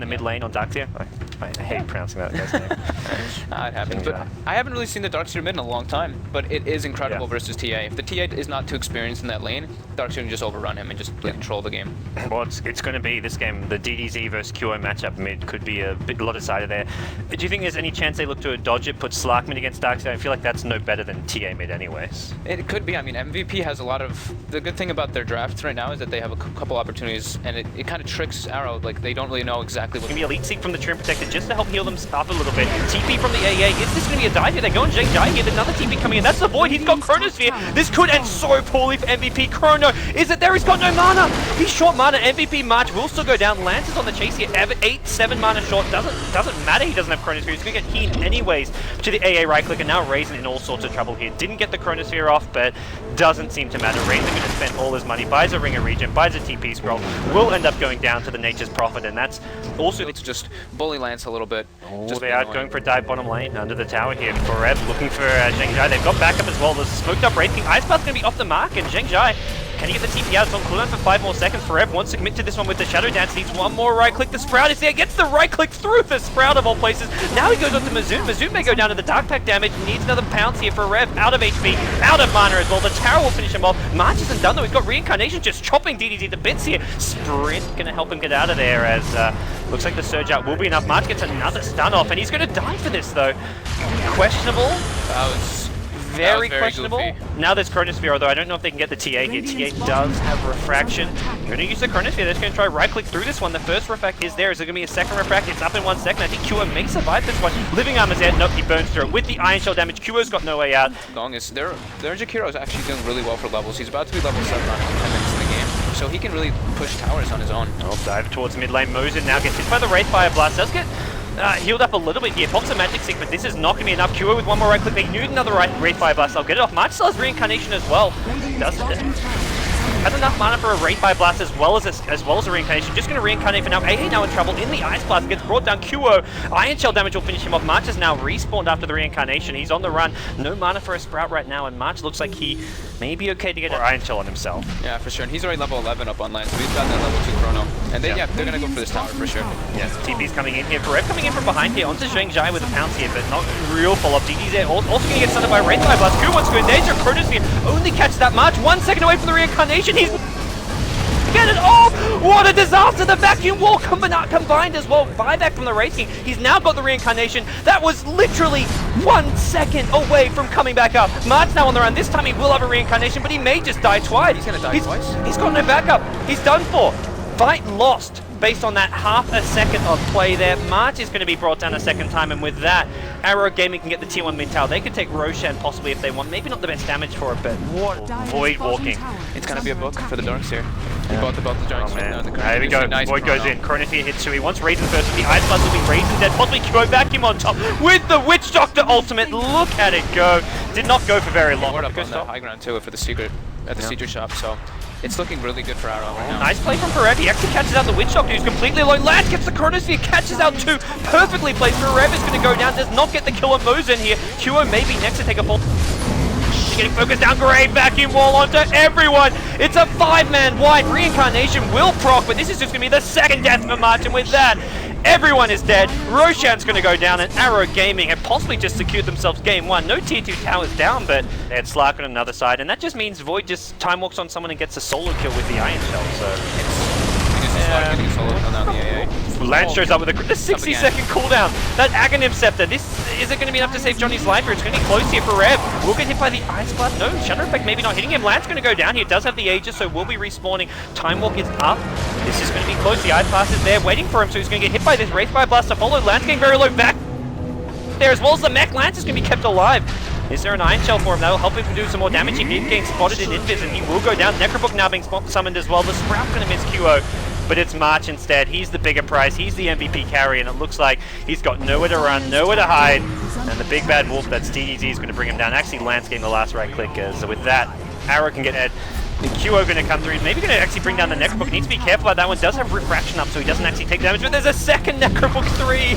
mid lane on Dark Seer. I hate pronouncing that guy's name. It happens, but I haven't really seen the Dark Seer mid in a long time, but it is incredible versus TA. If the TA is not too experienced in that lane, Dark Seer can just overrun him and just control the game. Well, it's going to be this game, the DDZ versus QO matchup mid could be a lot decided there. Do you think there's any chance they look to dodge it, put Slark mid against Dark Seer? I feel like that's no better than TA mid anyways. It could be. I mean, MVP has a lot of... The good thing about their drafts right now is that they have a couple opportunities, and it kind of tricks Arrow. Like, they don't really know exactly what... It's going to be Elite Seek from the Treant Protector just to help heal them up a little bit. TP from the AA. Is this going to be a dive here? They're going xiangzai here. There's another TP coming in. That's the Void. He's got Chronosphere. This could end so poorly for MVP. Chrono, is it there? He's got no mana. He's short mana. MVP March will still go down. Lance is on the chase here. 8-7 mana short. Doesn't matter. He doesn't have Chronosphere. He's going to get Heen anyways to the AA right click, and now Reisen in all sorts of trouble here. Didn't get the Chronosphere off, but doesn't seem to matter. Reisen going to spend all his money, buys a Ring of Regen, buys a TP scroll, will end up going down to the Nature's Prophet, and that's also... It's just bully Lance a little bit. Just they are going for a dive bottom lane under the tower here. Forev looking for xiangzai. They've got backup as well. The smoked up Wraith King. Ice Path's going to be off the mark, and xiangzai, can he get the TP out? It's on cooldown for 5 more seconds. Forev wants to commit to this one with the Shadow Dance. Needs one more right click. The Sprout is there. Gets the right click through the Sprout of all places. Now he goes on to MoZuN. MoZuN may go down to the Dark Pack damage. Needs another pounce here for Rev. Out of HP, out of mana as well. The tower will finish him off. March isn't done though. He's got Reincarnation just chopping DDZ to bits here. Sprint going to help him get out of there as looks like the surge out will be enough. March gets another stun off, and he's going to die for this though. Questionable. That was very questionable. Goofy. Now there's Chronosphere, although I don't know if they can get the TA here. TA does have Refraction. They're going to use the Chronosphere. They're just going to try right-click through this one. The first Refract is there. Is there going to be a second Refract? It's up in 1 second. I think QO may survive this one. Living Armor's there. Nope, he burns through it. With the Iron Shell damage, QO's got no way out. Longest. Their Jakiro is actually doing really well for levels. He's about to be level 7 on 10 minutes in the game, so he can really push towers on his own. Oh, dive towards mid lane. MoZuN now gets hit by the Wraith Fire Blast. Does get healed up a little bit here. Pops a Magic Stick, but this is not going to be enough. QO with one more right click. They need another Wraith Fire Blast. I'll get it off. March still has Reincarnation as well. Has enough mana for a Wraith Fire Blast as well as a Reincarnation. Just going to reincarnate for now. AA now in trouble in the Ice Blast. Gets brought down. QO. Iron Shell damage will finish him off. March is now respawned after the Reincarnation. He's on the run. No mana for a Sprout right now, and March looks like he may be okay to get an Iron Shell on himself. Yeah, for sure. And he's already level 11 up on land, so he's got that level 2 chrono. And they, they're going to go for this tower for sure. Yes, TP's coming in here. Forev coming in from behind here onto xiangzai with a pounce here, but not real follow-up. DD's there. Also going to get stunned by Wraith Fire Blast. QO wants to go in danger. Chronosphere only catches that March. 1 second away from the Reincarnation. He's get it off! What a disaster! The vacuum wall combined as well. Buyback from the Wraith King. He's now got the Reincarnation. That was literally 1 second away from coming back up. March now on the run. This time he will have a Reincarnation, but he may just die twice. He's gonna die twice. He's got no backup. He's done for. Fight lost based on that half a second of play there. March is going to be brought down a second time, and with that, Arrow Gaming can get the tier 1 mid tower. They could take Roshan possibly if they want. Maybe not the best damage for it, but what Void walking. It's going to be a book for the Darks here. He bought the Giants. There we go. Nice Void goes in. Chronosphere hits 2. He wants Reisen first. The Ice Blast will be Reisen dead. Possibly QO vacuum on top with the Witch Doctor ultimate. Look at it go. Did not go for very long. We're up on the high ground too for the secret at the secret shop. So it's looking really good for Arrow right now. Nice play from Forev. He actually catches out the Witch Doctor, who's completely alone. Lance gets the Chronosphere, catches out 2. Perfectly placed. Forev is going to go down. Does not get the kill on MoZuN here. QO may be next to take a ball. Getting focused down. Great vacuum wall onto everyone. It's a 5-man wide. Reincarnation will proc, but this is just going to be the second death for March, and with that, everyone is dead. Roshan's going to go down, and Arrow Gaming have possibly just secured themselves game 1. No tier 2 towers down, but they had Slark on another side, and that just means Void just time walks on someone and gets a solo kill with the Iron Shell, so Slark getting a solo kill down the AA. Lance shows up with a 60-second cooldown. That Aghanim Scepter, is it going to be enough to save Johnny's life, or it's going to be close here for Rev? Will get hit by the Ice Blast. No, Shadow Effect maybe not hitting him. Lance going to go down here. Does have the Aegis, so will be respawning. Time Walk is up. This is going to be close. The Ice Blast is there waiting for him, so he's going to get hit by this Wraith Fire Blast to follow. Lance getting very low back there, as well as the mech. Lance is going to be kept alive. Is there an Iron Shell for him? That will help him do some more damage. He keeps getting spotted in Invis, and he will go down. Necrobook now being summoned as well. The Sprout going to miss QO, but it's March instead. He's the bigger prize. He's the MVP carry, and it looks like he's got nowhere to run, nowhere to hide. And the big bad wolf, that's DDZ, is going to bring him down. Actually, Lance getting the last right click. So with that, Arrow can get ahead. The QO going to come through. He's maybe going to actually bring down the Necrobook. Needs to be careful about that one. Does have Refraction up, so he doesn't actually take damage. But there's a second Necrobook 3.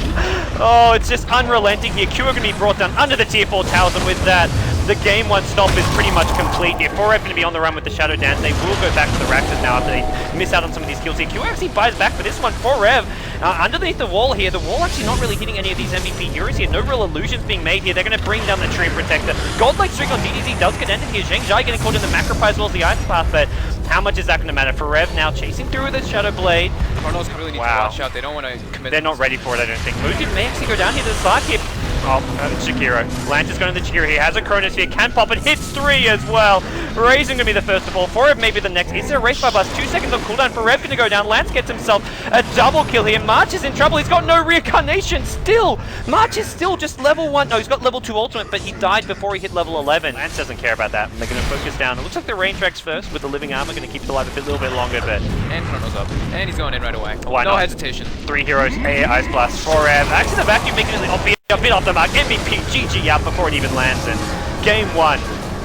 Oh, it's just unrelenting here. QO going to be brought down under the tier 4 towers, and with that, the game 1 stop is pretty much complete here. Forev going to be on the run with the Shadow Dance. They will go back to the Raxes now after they miss out on some of these kills here. QO actually buys back for this one. Forev underneath the wall here. The wall actually not really hitting any of these MVP heroes here. No real illusions being made here. They're going to bring down the Treant Protector. Godlike streak on DDZ does get ended here. xiangzai getting caught in the macro prize as well as the Ice Path, but how much is that going to matter? Forev now chasing through with the Shadow Blade. Cardinals really need to watch out. They don't want to commit. They're not ready for it, I don't think. MoZuN may actually go down here to the Slark here. Oh, Jakiro. Lance is going to the Jakiro. He has a Chronosphere, can pop it, hits 3 as well. Reisen going to be the first of all. Forev maybe the next. Is there a Wraith by Blast? 2 seconds on cooldown. Forev going to go down. Lance gets himself a double kill here. March is in trouble. He's got no reincarnation still. March is still just level 1. No, he's got level 2 ultimate, but he died before he hit level 11. Lance doesn't care about that. They're going to focus down. It looks like the range tracks first with the living armor. Going to keep it alive a little bit longer, but... And Chrono's up. And he's going in right away. Why no not? hesitation. 3 heroes, Ice Blast, Forev. Actually, the vacuum making it a bit off the mark. MVP, GG out before it even lands in game 1.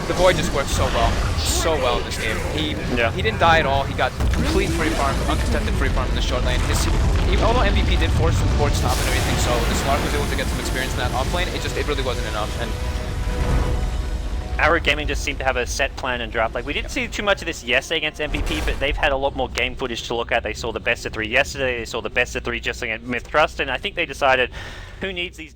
The Void just works so well in this game. He didn't die at all. He got complete free farm, uncontested free farm in the short lane. Although MVP did force some board stop and everything, so the Slark was able to get some experience in that off lane. It really wasn't enough. And Arrow Gaming just seemed to have a set plan and draft. Like, we didn't see too much of this yesterday against MVP, but they've had a lot more game footage to look at. They saw the best of 3 yesterday. They saw the best of 3 just against Myth Trust, and I think they decided, who needs these...